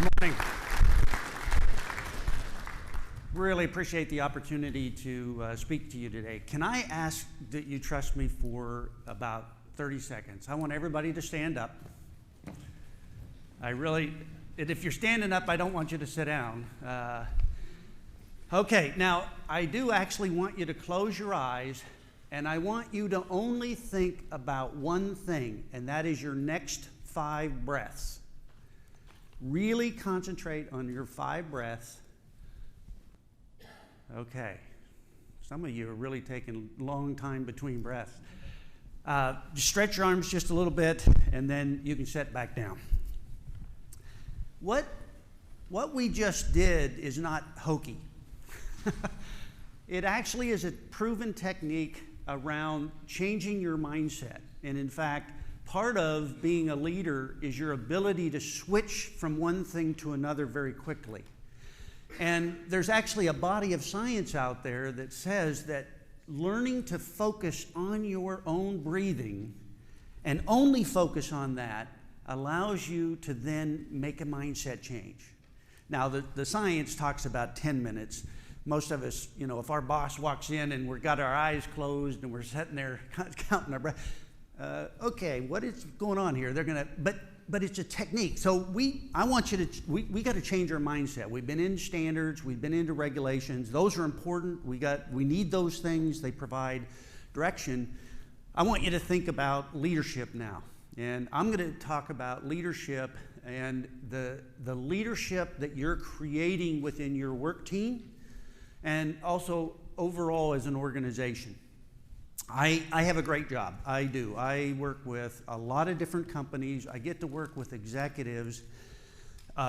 Morning. Really appreciate the opportunity to speak to you today. Can I ask that you trust me for about 30 seconds? I want everybody to stand up. And if you're standing up, I don't want you to sit down. Okay, now I do actually want you to close your eyes, and I want you to only think about one thing, and that is your next 5 breaths. Really concentrate on your 5 breaths. Okay. Some of you are really taking a long time between breaths. Stretch your arms just a little bit, and then you can sit back down. What we just did is not hokey. It actually is a proven technique around changing your mindset. And in fact, part of being a leader is your ability to switch from one thing to another very quickly. And there's actually a body of science out there that says that learning to focus on your own breathing and only focus on that allows you to then make a mindset change. Now, the science talks about 10 minutes. Most of us, if our boss walks in and we've got our eyes closed and we're sitting there counting our breath, okay, what is going on here? But it's a technique. So we got to change our mindset. We've been in standards, we've been into regulations. Those are important. We need those things. They provide direction. I want you to think about leadership now. And I'm going to talk about leadership and the leadership that you're creating within your work team and also overall as an organization. I have a great job. I do. I work with a lot of different companies. I get to work with executives,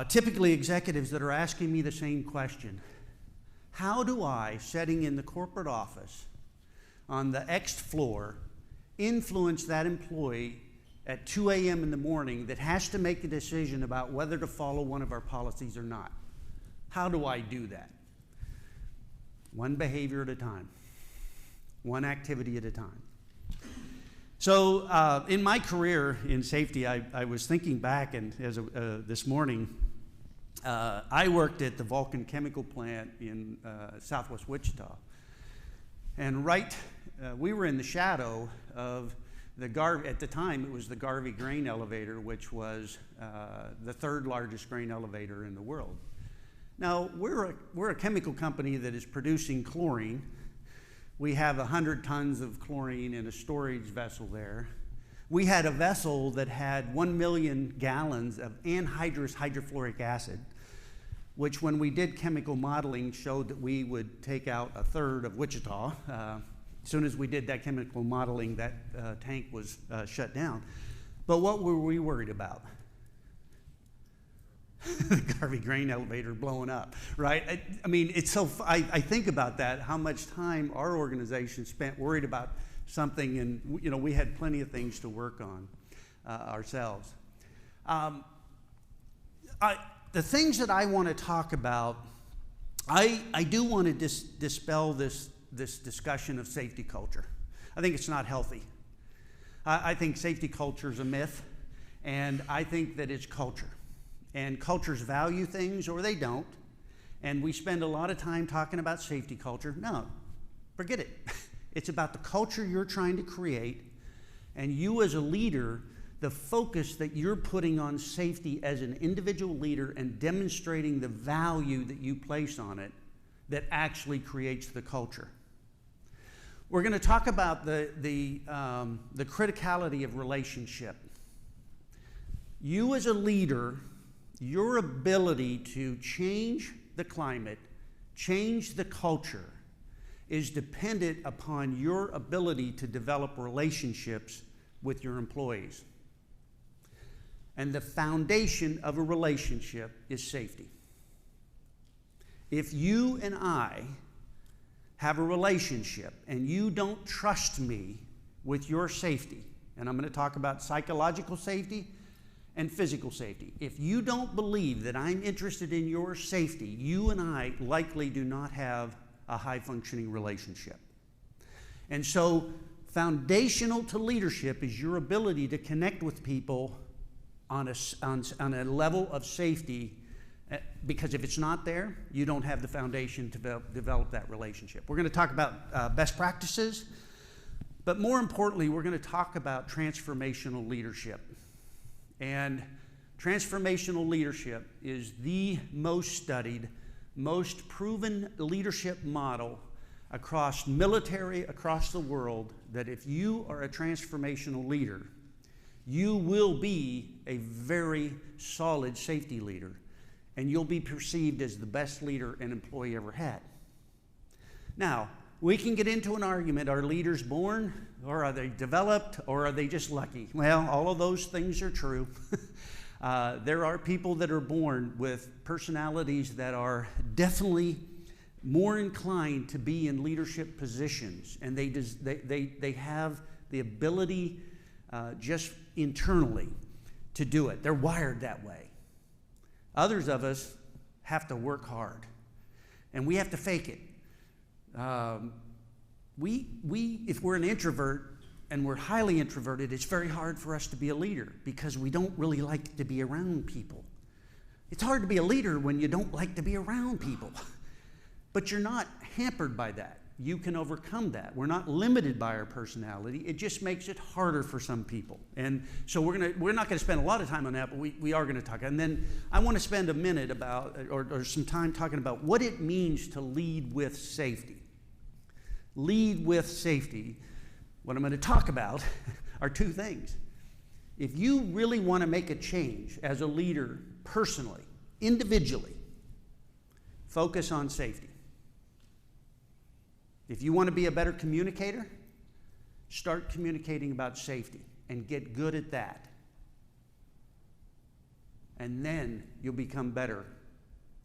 typically executives that are asking me the same question. How do I, sitting in the corporate office on the X floor, influence that employee at 2 a.m. in the morning that has to make a decision about whether to follow one of our policies or not? How do I do that? One behavior at a time. One activity at a time. So in my career in safety, I was thinking back, and this morning, I worked at the Vulcan chemical plant in southwest Wichita. And we were in the shadow of at the time, it was the Garvey grain elevator, which was the 3rd largest grain elevator in the world. Now, we're a chemical company that is producing chlorine. We have 100 tons of chlorine in a storage vessel there. We had a vessel that had 1 million gallons of anhydrous hydrofluoric acid, which when we did chemical modeling showed that we would take out 1/3 of Wichita. As soon as we did that chemical modeling, that tank was shut down. But what were we worried about? The Garvey grain elevator blowing up, right? I mean, it's so. I think about that. How much time our organization spent worried about something, and we had plenty of things to work on ourselves. The things that I want to talk about, I do want to dispel this discussion of safety culture. I think it's not healthy. I think safety culture is a myth, and I think that it's culture. And cultures value things or they don't. And we spend a lot of time talking about safety culture. No, forget it. It's about the culture you're trying to create, and you as a leader, the focus that you're putting on safety as an individual leader and demonstrating the value that you place on it that actually creates the culture. We're going to talk about the criticality of relationship. You as a leader, your ability to change the climate, change the culture, is dependent upon your ability to develop relationships with your employees. And the foundation of a relationship is safety. If you and I have a relationship and you don't trust me with your safety, and I'm going to talk about psychological safety and physical safety. If you don't believe that I'm interested in your safety, you and I likely do not have a high-functioning relationship. And so foundational to leadership is your ability to connect with people on a level of safety Because if it's not there, you don't have the foundation to develop that relationship. We're going to talk about best practices, but more importantly, we're going to talk about transformational leadership. And transformational leadership is the most studied, most proven leadership model across military, across the world, that if you are a transformational leader, you will be a very solid safety leader, and you'll be perceived as the best leader an employee ever had. Now, we can get into an argument, are leaders born, or are they developed, or are they just lucky? Well, all of those things are true. There are people that are born with personalities that are definitely more inclined to be in leadership positions, and they have the ability just internally to do it. They're wired that way. Others of us have to work hard, and we have to fake it. If we're an introvert and we're highly introverted, it's very hard for us to be a leader because we don't really like to be around people. It's hard to be a leader when you don't like to be around people, but you're not hampered by that. You can overcome that. We're not limited by our personality. It just makes it harder for some people. And so we're not going to spend a lot of time on that, but we are going to talk. And then I want to spend a minute about, or some time talking about what it means to lead with safety. Lead with safety. What I'm going to talk about are two things. If you really want to make a change as a leader, personally, individually, focus on safety. If you want to be a better communicator, start communicating about safety and get good at that. And then you'll become better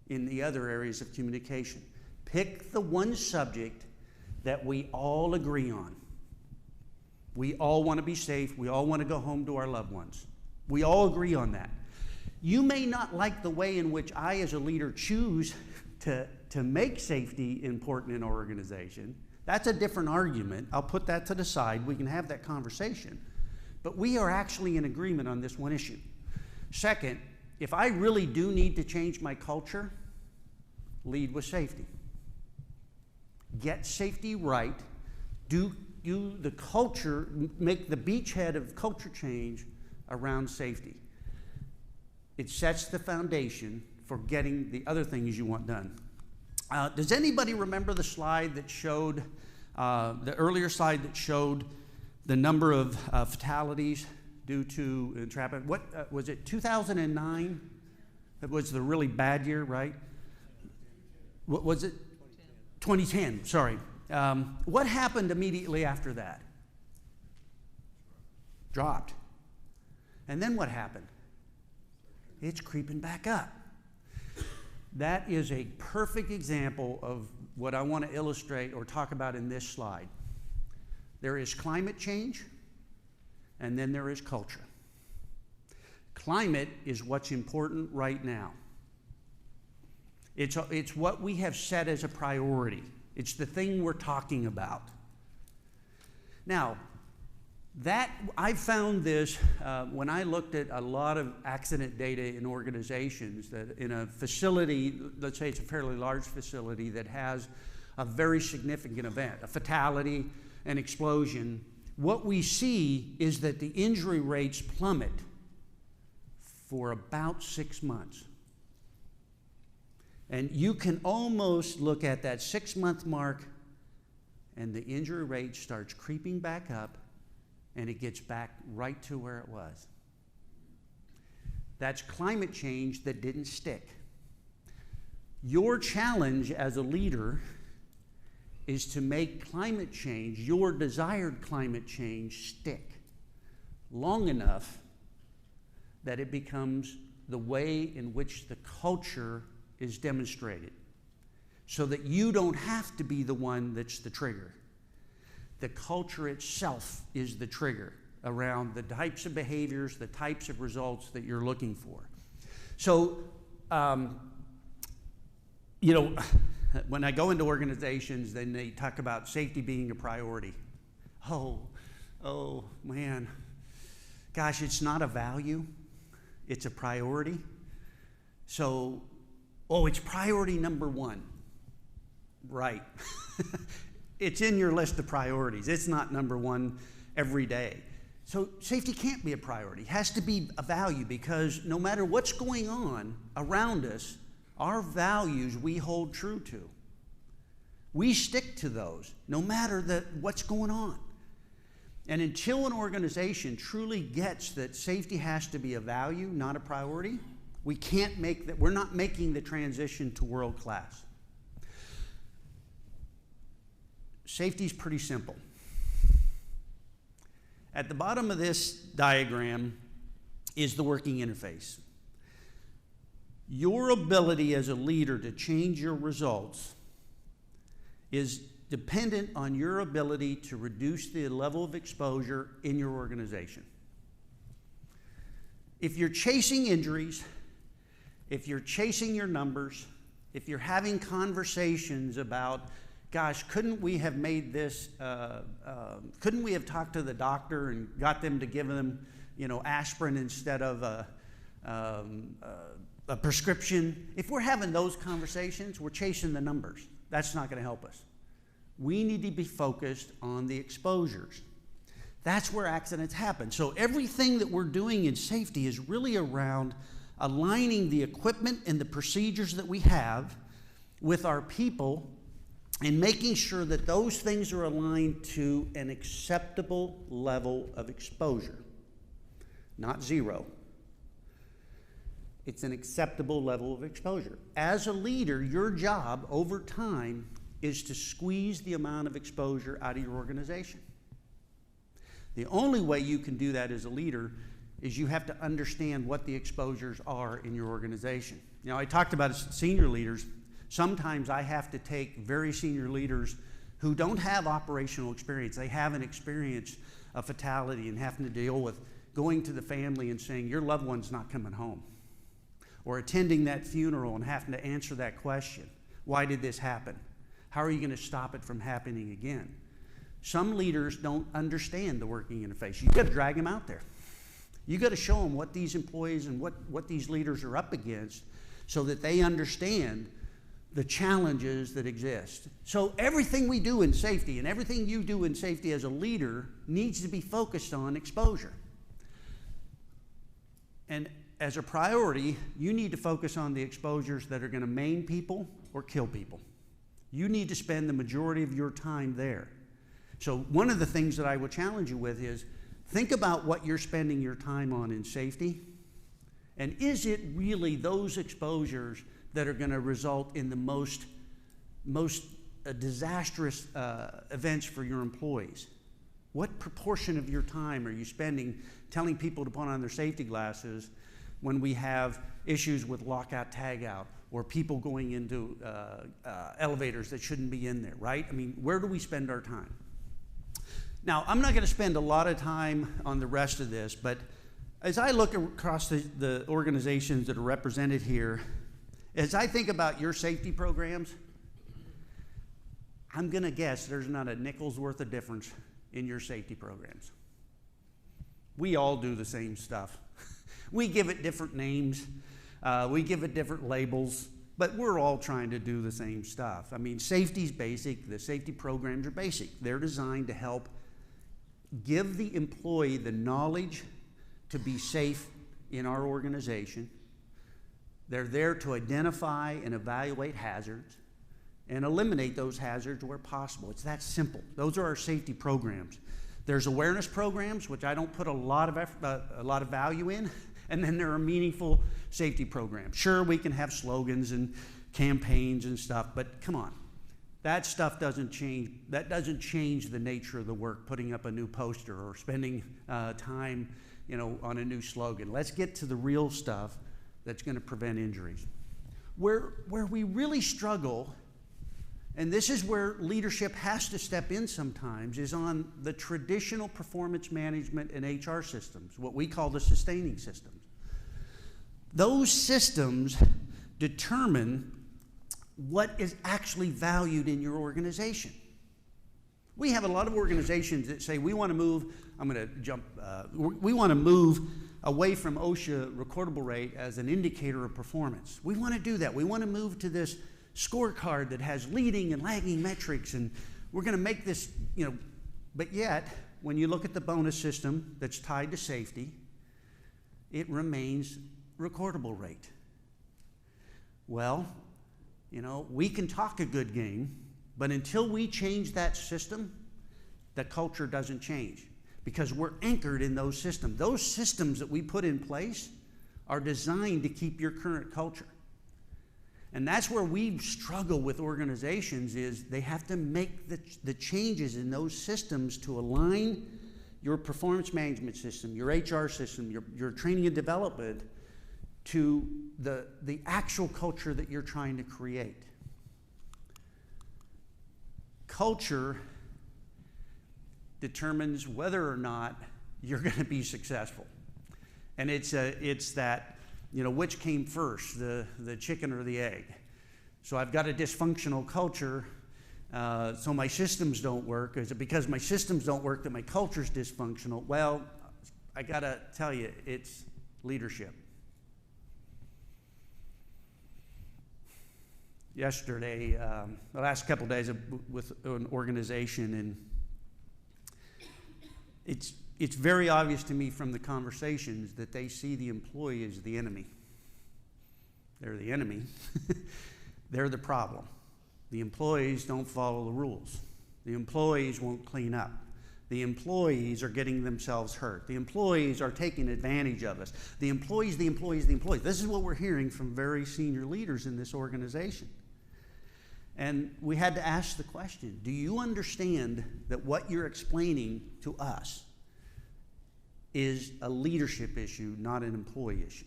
in the other areas of communication. Pick the one subject that we all agree on. We all want to be safe. We all want to go home to our loved ones. We all agree on that. You may not like the way in which I, as a leader, choose to make safety important in our organization. That's a different argument. I'll put that to the side. We can have that conversation. But we are actually in agreement on this one issue. Second, if I really do need to change my culture, lead with safety. Get safety right. Do the culture, make the beachhead of culture change around safety. It sets the foundation for getting the other things you want done. Does anybody remember the slide that showed, the earlier slide that showed the number of fatalities due to entrapment? What was it, 2009? That was the really bad year, right? What was it? 2010, sorry. What happened immediately after that? Dropped. And then what happened? It's creeping back up. That is a perfect example of what I want to illustrate or talk about in this slide. There is climate change, and then there is culture. Climate is what's important right now. It's what we have set as a priority. It's the thing we're talking about. Now, I found this when I looked at a lot of accident data in organizations, that in a facility, let's say it's a fairly large facility that has a very significant event, a fatality, an explosion, what we see is that the injury rates plummet for about 6 months. And you can almost look at that 6-month mark, and the injury rate starts creeping back up, and it gets back right to where it was. That's climate change that didn't stick. Your challenge as a leader is to make climate change, your desired climate change, stick long enough that it becomes the way in which the culture is demonstrated, so that you don't have to be the one that's the trigger. The culture itself is the trigger around the types of behaviors, the types of results that you're looking for. So, when I go into organizations, then they talk about safety being a priority. Oh man, gosh, it's not a value, it's a priority. So Oh, it's priority number one. Right. It's in your list of priorities. It's not number one every day. So safety can't be a priority. It has to be a value, because no matter what's going on around us, our values we hold true to. We stick to those no matter what's going on. And until an organization truly gets that safety has to be a value, not a priority, we can't make that. We're not making the transition to world class. Safety is pretty simple. At the bottom of this diagram is the working interface. Your ability as a leader to change your results is dependent on your ability to reduce the level of exposure in your organization. If you're chasing injuries, if you're chasing your numbers, if you're having conversations about, gosh, couldn't we have made this, couldn't we have talked to the doctor and got them to give them, aspirin instead of a prescription? If we're having those conversations, we're chasing the numbers. That's not going to help us. We need to be focused on the exposures. That's where accidents happen. So everything that we're doing in safety is really around aligning the equipment and the procedures that we have with our people and making sure that those things are aligned to an acceptable level of exposure. Not zero. It's an acceptable level of exposure. As a leader, your job over time is to squeeze the amount of exposure out of your organization. The only way you can do that as a leader is you have to understand what the exposures are in your organization. I talked about senior leaders. Sometimes I have to take very senior leaders who don't have operational experience. They haven't experienced a fatality and having to deal with going to the family and saying, your loved one's not coming home. Or attending that funeral and having to answer that question. Why did this happen? How are you going to stop it from happening again? Some leaders don't understand the working interface. You've got to drag them out there. You've got to show them what these employees and what these leaders are up against so that they understand the challenges that exist. So everything we do in safety and everything you do in safety as a leader needs to be focused on exposure. And as a priority, you need to focus on the exposures that are going to maim people or kill people. You need to spend the majority of your time there. So one of the things that I would challenge you with is think about what you're spending your time on in safety, and is it really those exposures that are going to result in the most disastrous events for your employees? What proportion of your time are you spending telling people to put on their safety glasses when we have issues with lockout, tagout, or people going into elevators that shouldn't be in there, right? I mean, where do we spend our time? Now, I'm not going to spend a lot of time on the rest of this, but as I look across the organizations that are represented here, as I think about your safety programs, I'm going to guess there's not a nickel's worth of difference in your safety programs. We all do the same stuff. We give it different names. We give it different labels, but we're all trying to do the same stuff. I mean, safety's basic. The safety programs are basic. They're designed to help give the employee the knowledge to be safe in our organization. They're there to identify and evaluate hazards and eliminate those hazards where possible. It's that simple. Those are our safety programs. There's awareness programs, which I don't put a lot of value in, and then there are meaningful safety programs. Sure, we can have slogans and campaigns and stuff, but come on. That stuff doesn't change. That doesn't change the nature of the work, putting up a new poster or spending time, on a new slogan. Let's get to the real stuff that's going to prevent injuries. Where we really struggle, and this is where leadership has to step in sometimes, is on the traditional performance management and HR systems, what we call the sustaining systems. Those systems determine what is actually valued in your organization. We have a lot of organizations that say we want to move, we want to move away from OSHA recordable rate as an indicator of performance. We want to do that. We want to move to this scorecard that has leading and lagging metrics, and we're going to make this, but yet, when you look at the bonus system that's tied to safety, it remains recordable rate. Well, we can talk a good game, but until we change that system, the culture doesn't change, because we're anchored in those systems. Those systems that we put in place are designed to keep your current culture. And that's where we struggle with organizations, is they have to make the changes in those systems to align your performance management system, your HR system, your training and development to the actual culture that you're trying to create. Culture determines whether or not you're going to be successful. And it's that, which came first, the chicken or the egg? So I've got a dysfunctional culture, so my systems don't work. Is it because my systems don't work that my culture's dysfunctional? Well, I got to tell you, it's leadership. Yesterday, the last couple of days with an organization, and it's very obvious to me from the conversations that they see the employee as the enemy. They're the enemy. They're the problem. The employees don't follow the rules. The employees won't clean up. The employees are getting themselves hurt. The employees are taking advantage of us. The employees. This is what we're hearing from very senior leaders in this organization. And we had to ask the question, do you understand that what you're explaining to us is a leadership issue, not an employee issue?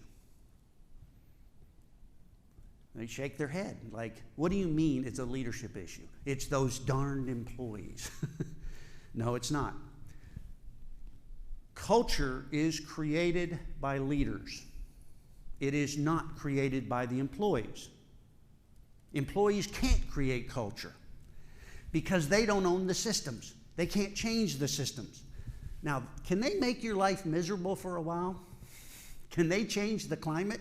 They shake their head like, what do you mean it's a leadership issue? It's those darned employees. No, it's not. Culture is created by leaders. It is not created by the employees. Employees can't create culture because they don't own the systems. They can't change the systems. Now, can they make your life miserable for a while? Can they change the climate?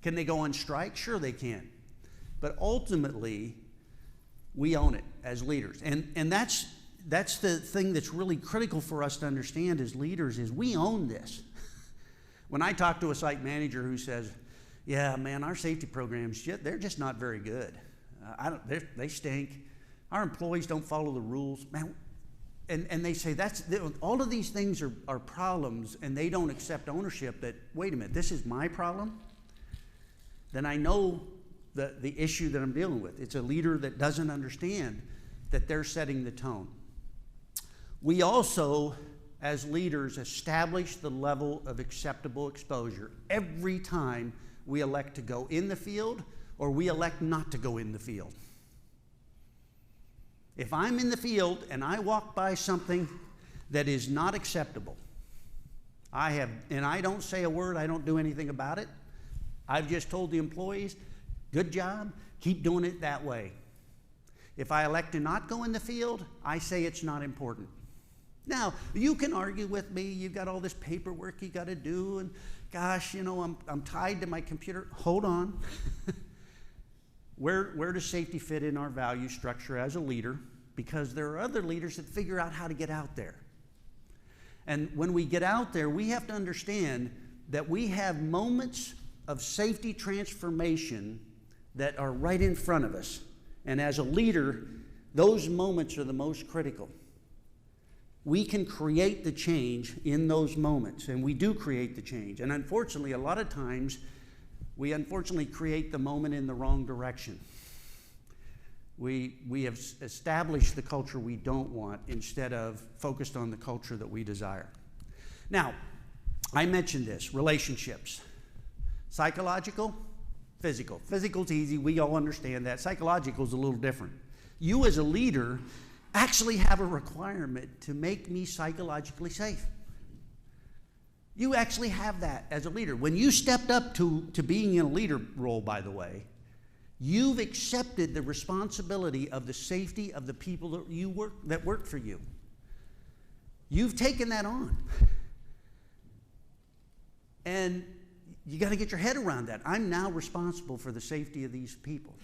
Can they go on strike? Sure they can. But ultimately, we own it as leaders. And that's the thing that's really critical for us to understand as leaders, is we own this. When I talk to a site manager who says, yeah, man, our safety programs, they're just not very good. They stink. Our employees don't follow the rules. Man, and they say all of these things are problems, and they don't accept ownership that, wait a minute, this is my problem? Then I know the issue that I'm dealing with. It's a leader that doesn't understand that they're setting the tone. We also, as leaders, establish the level of acceptable exposure every time we elect to go in the field or we elect not to go in the field. If I'm in the field and I walk by something that is not acceptable, and I don't say a word, I don't do anything about it, I've just told the employees, good job, keep doing it that way. If I elect to not go in the field, I say it's not important. Now, you can argue with me, you've got all this paperwork you got to do, and gosh, I'm tied to my computer. Hold on. Where does safety fit in our value structure as a leader? Because there are other leaders that figure out how to get out there. And when we get out there, we have to understand that we have moments of safety transformation that are right in front of us. And as a leader, those moments are the most critical. We can create the change in those moments, and we do create the change. And unfortunately, a lot of times, we create the moment in the wrong direction. We have established the culture we don't want instead of focused on the culture that we desire. Now, I mentioned this, relationships. Psychological, physical. Physical's easy, we all understand that. Psychological is a little different. You as a leader actually have a requirement to make me psychologically safe. You actually have that as a leader. When you stepped up to being in a leader role, by the way, you've accepted the responsibility of the safety of the people that work for you. You've taken that on. And you got to get your head around that. I'm now responsible for the safety of these people.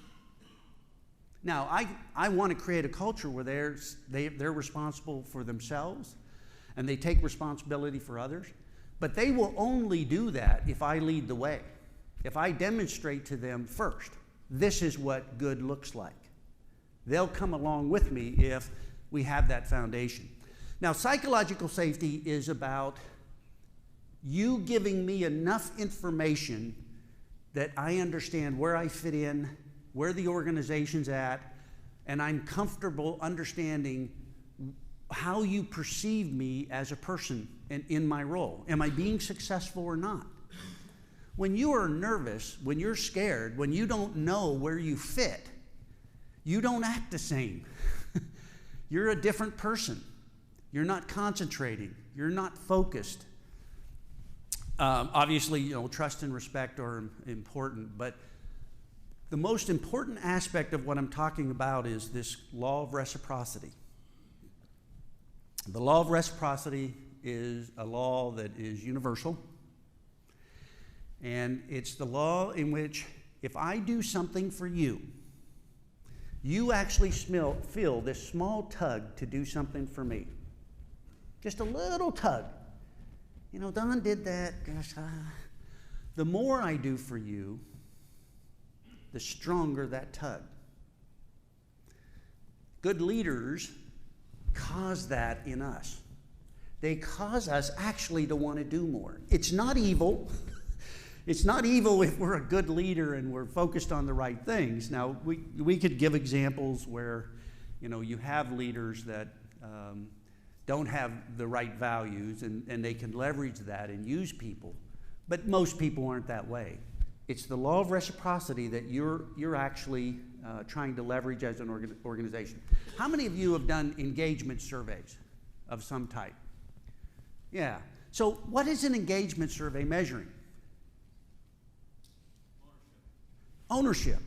Now, I want to create a culture where they're responsible for themselves and they take responsibility for others. But they will only do that if I lead the way. If I demonstrate to them first, this is what good looks like. They'll come along with me if we have that foundation. Now, psychological safety is about you giving me enough information that I understand where I fit in, where the organization's at, and I'm comfortable understanding how you perceive me as a person and in my role. Am I being successful or not? When you are nervous, when you're scared, when you don't know where you fit, you don't act the same. You're a different person. You're not concentrating. You're not focused. Obviously, trust and respect are important, but the most important aspect of what I'm talking about is this law of reciprocity. The law of reciprocity is a law that is universal, and it's the law in which if I do something for you, you actually feel this small tug to do something for me. Just a little tug. Don did that. Gosh, the more I do for you, the stronger that tug. Good leaders cause that in us. They cause us actually to want to do more. It's not evil. It's not evil if we're a good leader and we're focused on the right things. Now, we could give examples where, you have leaders that don't have the right values and they can leverage that and use people. But most people aren't that way. It's the law of reciprocity that you're actually trying to leverage as an organization. How many of you have done engagement surveys of some type? Yeah. So what is an engagement survey measuring? Ownership.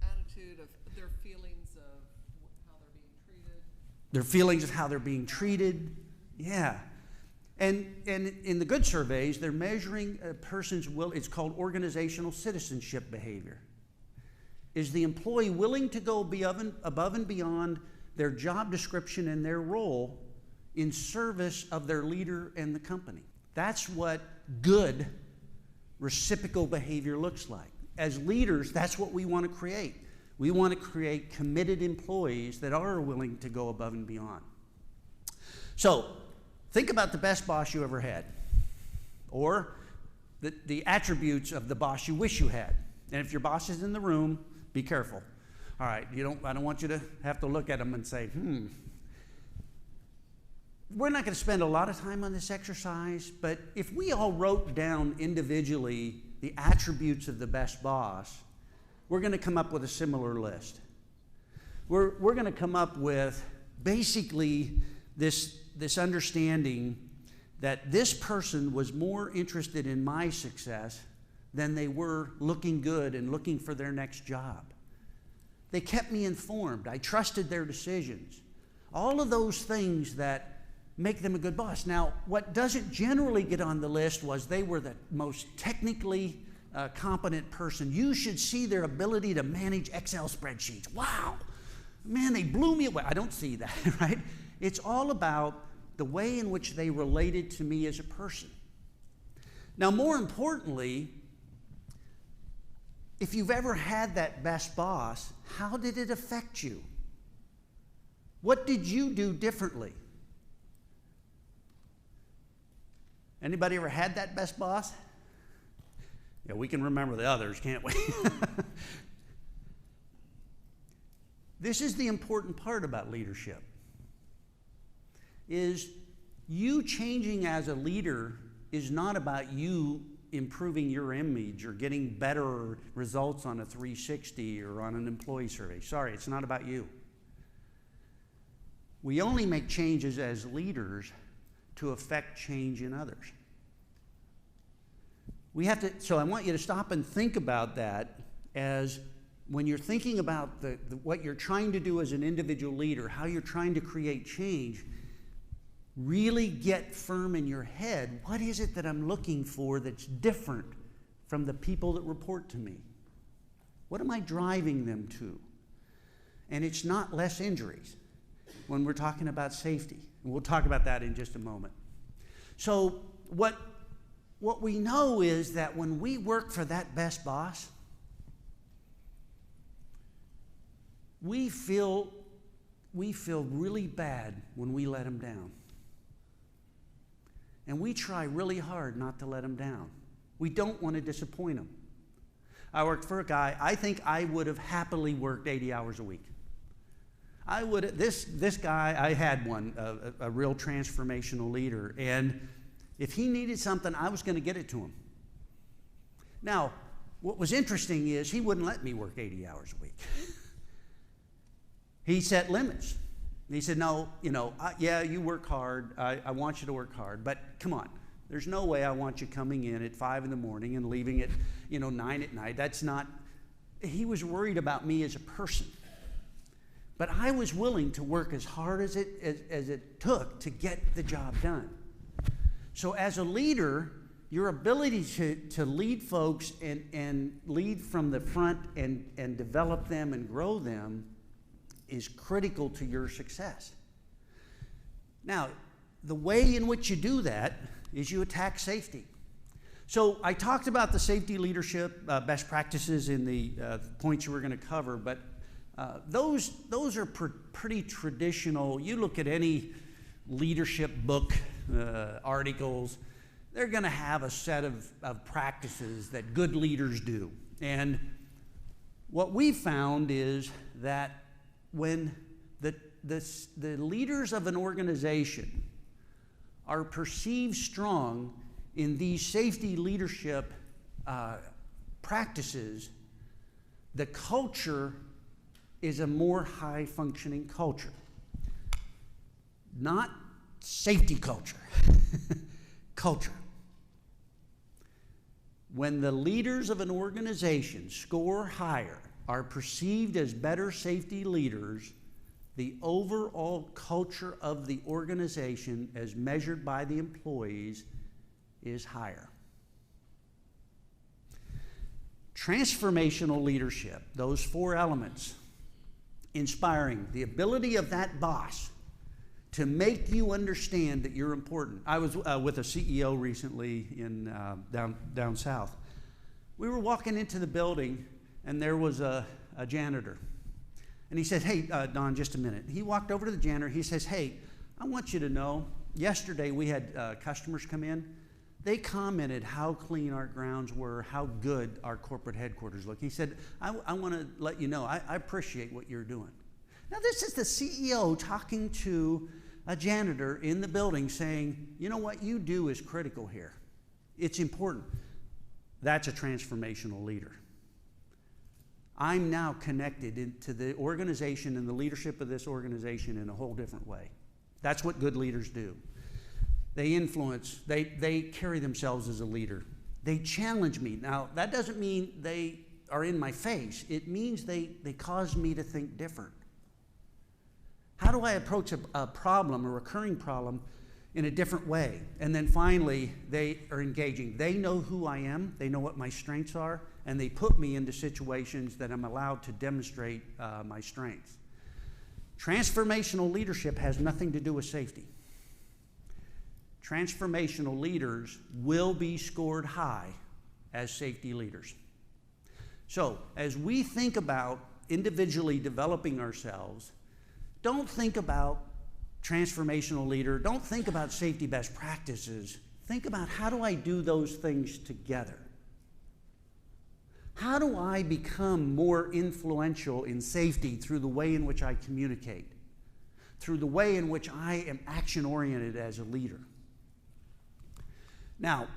Attitude of their feelings of how they're being treated. Their feelings of how they're being treated. Yeah. And in the good surveys, they're measuring a person's will. It's called organizational citizenship behavior. Is the employee willing to go above and beyond their job description and their role in service of their leader and the company? That's what good reciprocal behavior looks like. As leaders, that's what we want to create. We want to create committed employees that are willing to go above and beyond. So, think about the best boss you ever had, or the attributes of the boss you wish you had. And if your boss is in the room, be careful. All right, I don't want you to have to look at them and say, We're not going to spend a lot of time on this exercise, but if we all wrote down individually the attributes of the best boss, we're going to come up with a similar list. We're going to come up with basically this understanding that this person was more interested in my success than they were looking good and looking for their next job. They kept me informed. I trusted their decisions. All of those things that make them a good boss. Now, what doesn't generally get on the list was they were the most technically competent person. You should see their ability to manage Excel spreadsheets. Wow, man, they blew me away. I don't see that, right? It's all about the way in which they related to me as a person. Now, more importantly, if you've ever had that best boss, how did it affect you? What did you do differently? Anybody ever had that best boss? Yeah, we can remember the others, can't we? This is the important part about leadership. Is you changing as a leader is not about you improving your image or getting better results on a 360 or on an employee survey. Sorry, it's not about you. We only make changes as leaders to affect change in others. So I want you to stop and think about that as when you're thinking about what you're trying to do as an individual leader, how you're trying to create change. really get firm in your head, what is it that I'm looking for that's different from the people that report to me? What am I driving them to? And it's not less injuries when we're talking about safety. And we'll talk about that in just a moment. So what we know is that when we work for that best boss, we feel really bad when we let him down. And we try really hard not to let him down. We don't want to disappoint him. I worked for a guy, I think I would have happily worked 80 hours a week. This guy, I had one, a real transformational leader, and if he needed something, I was going to get it to him. Now, what was interesting is he wouldn't let me work 80 hours a week. He set limits. He said, no, yeah, you work hard. I want you to work hard, but come on. There's no way I want you coming in at 5 in the morning and leaving at 9 at night. That's not, he was worried about me as a person. But I was willing to work as hard as it took to get the job done. So as a leader, your ability to lead folks and lead from the front and develop them and grow them is critical to your success. Now, the way in which you do that is you attack safety. So I talked about the safety leadership best practices in the points you were going to cover, but those are pretty traditional. You look at any leadership book, articles, they're going to have a set of practices that good leaders do. And what we found is that when the leaders of an organization are perceived strong in these safety leadership practices, the culture is a more high-functioning culture. Not safety culture, culture. When the leaders of an organization score higher, are perceived as better safety leaders, the overall culture of the organization, as measured by the employees, is higher. Transformational leadership, those 4 elements, inspiring, the ability of that boss to make you understand that you're important. I was with a CEO recently in down south. We were walking into the building, and there was a janitor. And he said, hey, Don, just a minute. He walked over to the janitor. He says, hey, I want you to know, yesterday we had customers come in. They commented how clean our grounds were, how good our corporate headquarters look. He said, I want to let you know, I appreciate what you're doing. Now, this is the CEO talking to a janitor in the building saying, you know what you do is critical here. It's important. That's a transformational leader. I'm now connected to the organization and the leadership of this organization in a whole different way. That's what good leaders do. They influence, they carry themselves as a leader. They challenge me. Now, that doesn't mean they are in my face. It means they cause me to think different. How do I approach a problem, a recurring problem, in a different way? And then finally, they are engaging. They know who I am. They know what my strengths are. And they put me into situations that I'm allowed to demonstrate my strengths. Transformational leadership has nothing to do with safety. Transformational leaders will be scored high as safety leaders. So, as we think about individually developing ourselves, don't think about transformational leader, don't think about safety best practices. Think about, how do I do those things together? How do I become more influential in safety through the way in which I communicate, through the way in which I am action-oriented as a leader? Now,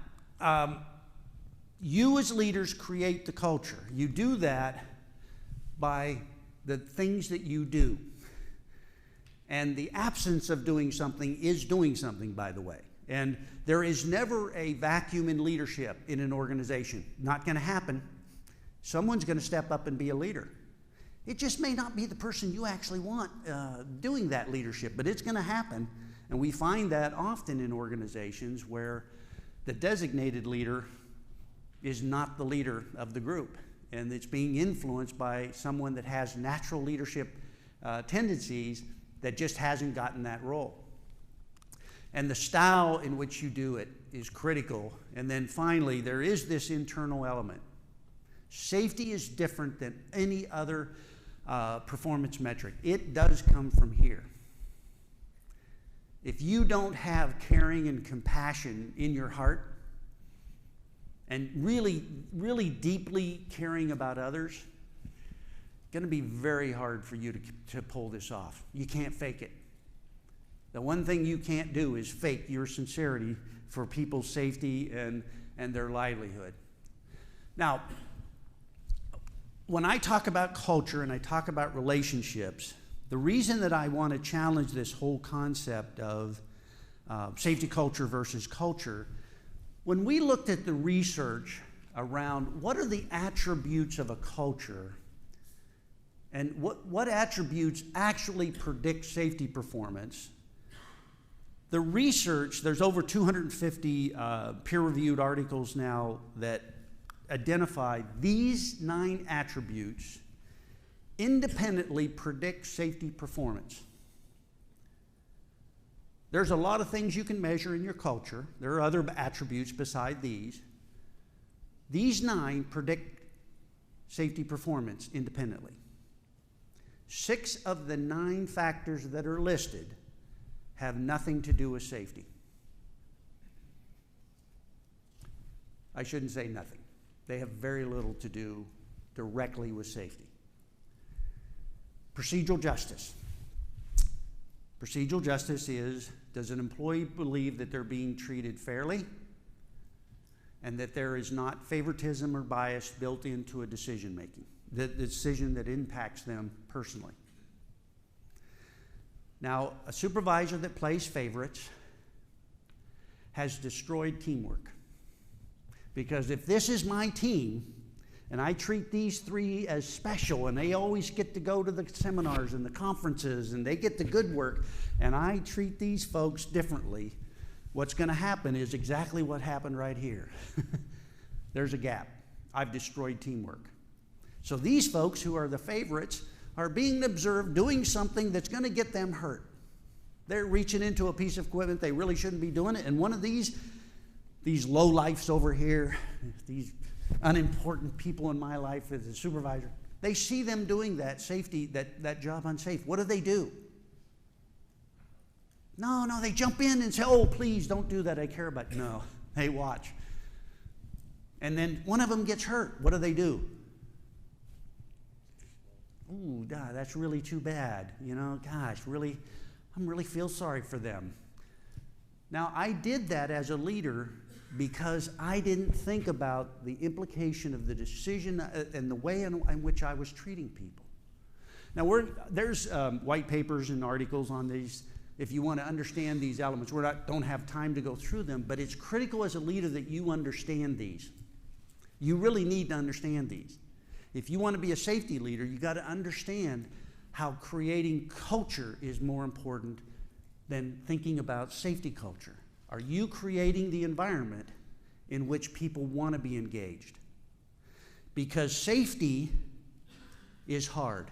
you as leaders create the culture. You do that by the things that you do. And the absence of doing something is doing something, by the way. And there is never a vacuum in leadership in an organization. Not going to happen. Someone's going to step up and be a leader. It just may not be the person you actually want doing that leadership, but it's going to happen. And we find that often in organizations where the designated leader is not the leader of the group, and it's being influenced by someone that has natural leadership tendencies that just hasn't gotten that role. And the style in which you do it is critical. And then finally, there is this internal element. Safety is different than any other performance metric. It does come from here. If you don't have caring and compassion in your heart, and really, really deeply caring about others, it's going to be very hard for you to pull this off. You can't fake it. The one thing you can't do is fake your sincerity for people's safety and their livelihood. Now, when I talk about culture and I talk about relationships, the reason that I want to challenge this whole concept of safety culture versus culture, when we looked at the research around what are the attributes of a culture and what attributes actually predict safety performance, the research, there's over 250 peer-reviewed articles now that identify these 9 attributes independently predict safety performance. There's a lot of things you can measure in your culture. There are other attributes beside these. These 9 predict safety performance independently. 6 of the 9 factors that are listed have nothing to do with safety. I shouldn't say nothing. They have very little to do directly with safety. Procedural justice. Procedural justice is, does an employee believe that they're being treated fairly and that there is not favoritism or bias built into a decision making, the decision that impacts them personally? Now, a supervisor that plays favorites has destroyed teamwork. Because if this is my team, and I treat these 3 as special, and they always get to go to the seminars and the conferences, and they get the good work, and I treat these folks differently, what's going to happen is exactly what happened right here. There's a gap. I've destroyed teamwork. So these folks who are the favorites are being observed doing something that's going to get them hurt. They're reaching into a piece of equipment they really shouldn't be doing it, and one of these low-lifes over here, these unimportant people in my life as a supervisor, they see them doing that safety, that job unsafe. What do? No, they jump in and say, oh, please don't do that, I care about you. No, hey, watch. And then one of them gets hurt. What do? Ooh, God, that's really too bad. You know, gosh, really, I really feel sorry for them. Now, I did that as a leader because I didn't think about the implication of the decision and the way in which I was treating people. Now, there's white papers and articles on these if you want to understand these elements. We don't have time to go through them, but it's critical as a leader that you understand these. You really need to understand these. If you want to be a safety leader, you got to understand how creating culture is more important than thinking about safety culture. Are you creating the environment in which people want to be engaged? Because safety is hard.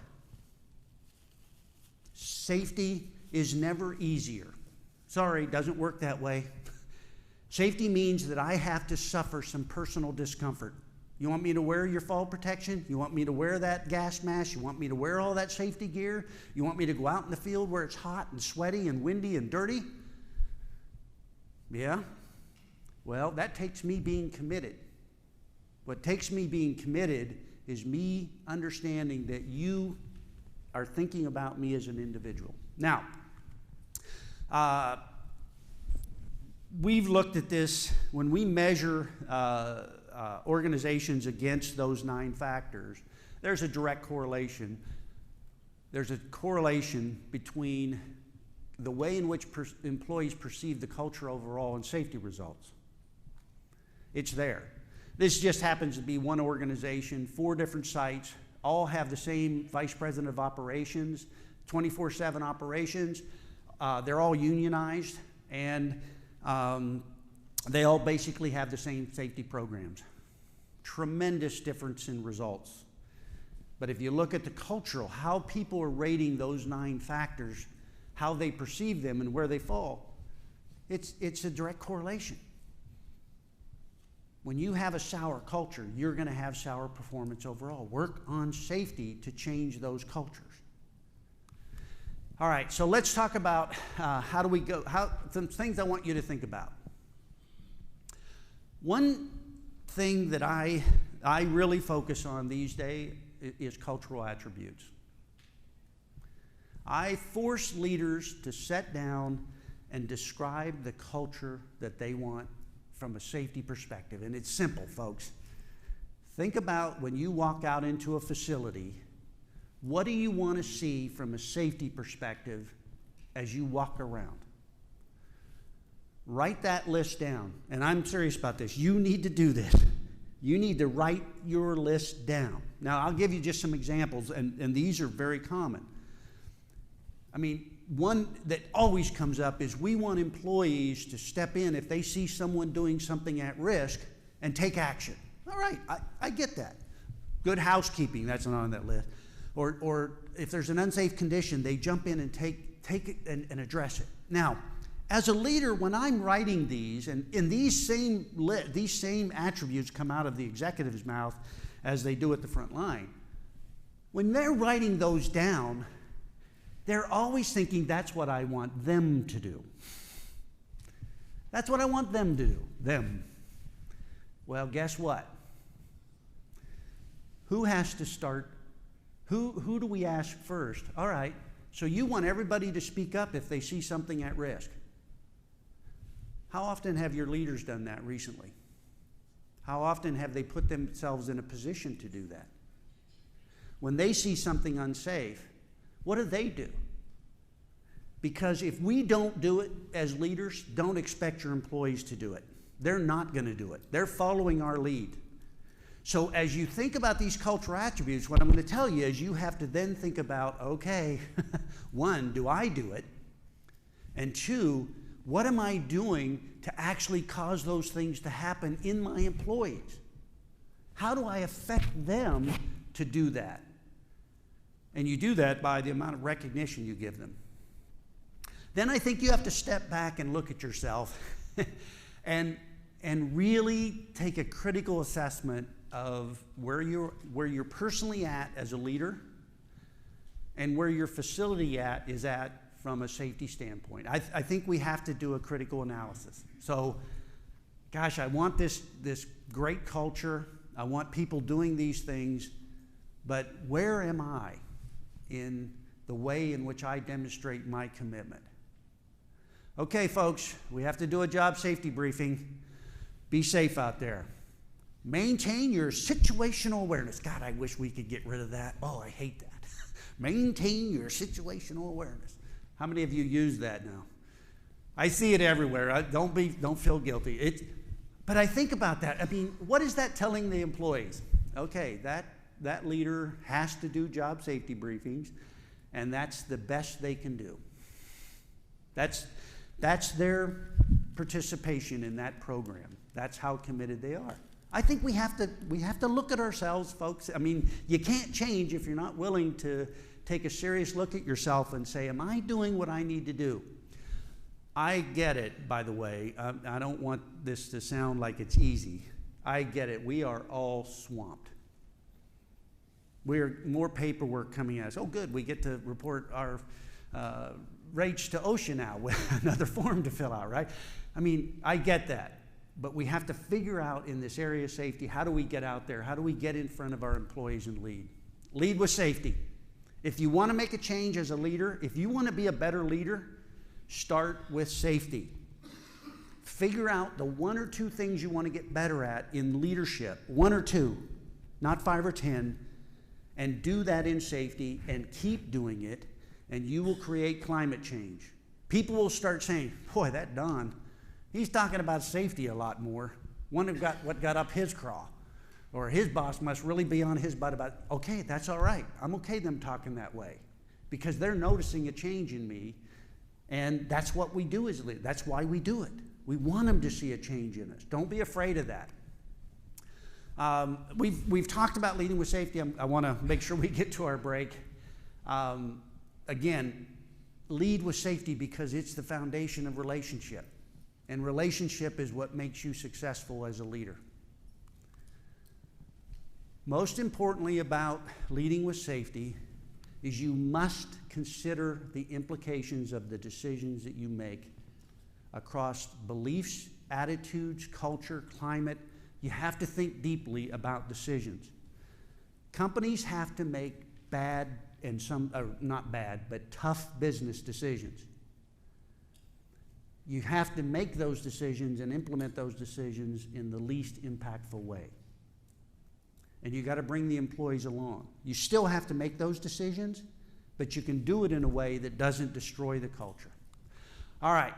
Safety is never easier. Sorry, it doesn't work that way. Safety means that I have to suffer some personal discomfort. You want me to wear your fall protection? You want me to wear that gas mask? You want me to wear all that safety gear? You want me to go out in the field where it's hot and sweaty and windy and dirty? Yeah? Well, that takes me being committed. What takes me being committed is me understanding that you are thinking about me as an individual. Now, we've looked at this when we measure organizations against those 9 factors. There's a direct correlation. There's a correlation between the way in which employees perceive the culture overall and safety results. It's there. This just happens to be one organization, 4 different sites, all have the same vice president of operations, 24/7 operations. they're all unionized, and they all basically have the same safety programs. Tremendous difference in results. But if you look at the cultural, how people are rating those 9 factors, how they perceive them and where they fall, it's a direct correlation. When you have a sour culture, you're going to have sour performance overall. Work on safety to change those cultures. All right, so let's talk about some things I want you to think about. One thing that I really focus on these days is cultural attributes. I force leaders to sit down and describe the culture that they want from a safety perspective. And it's simple, folks. Think about when you walk out into a facility, what do you want to see from a safety perspective as you walk around? Write that list down. And I'm serious about this. You need to do this. You need to write your list down. Now, I'll give you just some examples, and these are very common. I mean, one that always comes up is we want employees to step in if they see someone doing something at risk and take action. All right, I get that. Good housekeeping, that's not on that list. Or if there's an unsafe condition, they jump in and take it and address it. Now, as a leader, when I'm writing these, and these same attributes come out of the executive's mouth as they do at the front line, when they're writing those down, they're always thinking that's what I want them to do. That's what I want them to do, them. Well, guess what? Who has to start? Who do we ask first? All right, so you want everybody to speak up if they see something at risk. How often have your leaders done that recently? How often have they put themselves in a position to do that? When they see something unsafe, what do? Because if we don't do it as leaders, don't expect your employees to do it. They're not going to do it. They're following our lead. So as you think about these cultural attributes, what I'm going to tell you is you have to then think about, okay, 1, do I do it? And 2, what am I doing to actually cause those things to happen in my employees? How do I affect them to do that? And you do that by the amount of recognition you give them. Then I think you have to step back and look at yourself and really take a critical assessment of where you're personally at as a leader and where your facility is at from a safety standpoint. I think we have to do a critical analysis. So, gosh, I want this great culture. I want people doing these things, but where am I in the way in which I demonstrate my commitment? Okay, folks, we have to do a job safety briefing. Be safe out there. Maintain your situational awareness. God, I wish we could get rid of that. Oh, I hate that. Maintain your situational awareness. How many of you use that now? I see it everywhere. Don't feel guilty. But I think about that. I mean, what is that telling the employees? Okay, that leader has to do job safety briefings, and that's the best they can do. That's their participation in that program. That's how committed they are. I think we have to look at ourselves, folks. I mean, you can't change if you're not willing to take a serious look at yourself and say, am I doing what I need to do? I get it, by the way. I don't want this to sound like it's easy. I get it. We are all swamped. We're more paperwork coming at us. Oh, good. We get to report our rates to OSHA now with another form to fill out, right? I mean, I get that. But we have to figure out in this area of safety, how do we get out there? How do we get in front of our employees and lead? Lead with safety. If you want to make a change as a leader, if you want to be a better leader, start with safety. Figure out the 1 or 2 things you want to get better at in leadership. 1 or 2, not 5 or 10. And do that in safety and keep doing it, and you will create climate change. People will start saying, boy, that Don, he's talking about safety a lot more. Wonder what got up his craw. Or his boss must really be on his butt about, okay, that's all right. I'm okay them talking that way. Because they're noticing a change in me, And that's what we do as leaders. That's why we do it. We want them to see a change in us. Don't be afraid of that. We've talked about leading with safety. I want to make sure we get to our break. Again, lead with safety because it's the foundation of relationship. And relationship is what makes you successful as a leader. Most importantly about leading with safety is you must consider the implications of the decisions that you make across beliefs, attitudes, culture, climate. You have to think deeply about decisions. Companies have to make bad and not bad, but tough business decisions. You have to make those decisions and implement those decisions in the least impactful way. And you got to bring the employees along. You still have to make those decisions, but you can do it in a way that doesn't destroy the culture. All right.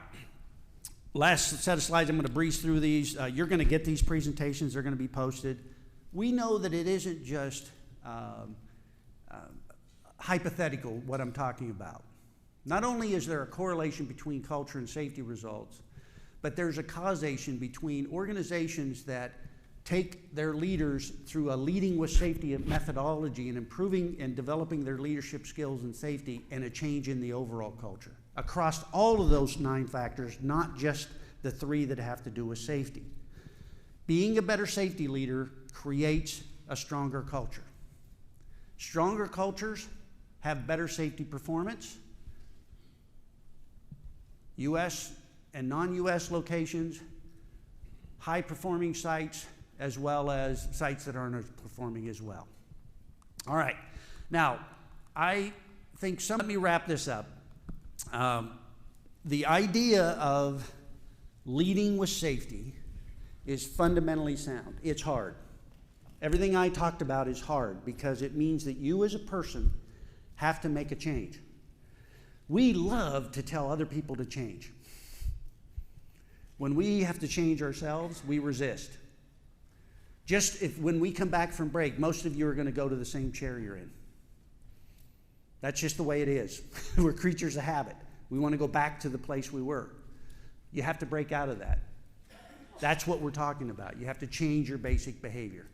Last set of slides, I'm going to breeze through these. You're going to get these presentations. They're going to be posted. We know that it isn't just hypothetical, what I'm talking about. Not only is there a correlation between culture and safety results, but there's a causation between organizations that take their leaders through a leading with safety methodology and improving and developing their leadership skills and safety and a change in the overall culture. Across all of those 9 factors, not just the 3 that have to do with safety. Being a better safety leader creates a stronger culture. Stronger cultures have better safety performance. U.S. and non-U.S. locations, high-performing sites, as well as sites that aren't performing as well. All right. Now, I think let me wrap this up. The idea of leading with safety is fundamentally sound. It's hard. Everything I talked about is hard because it means that you as a person have to make a change. We love to tell other people to change. When we have to change ourselves, we resist. When we come back from break, most of you are going to go to the same chair you're in. That's just the way it is. We're creatures of habit. We want to go back to the place we were. You have to break out of that. That's what we're talking about. You have to change your basic behavior.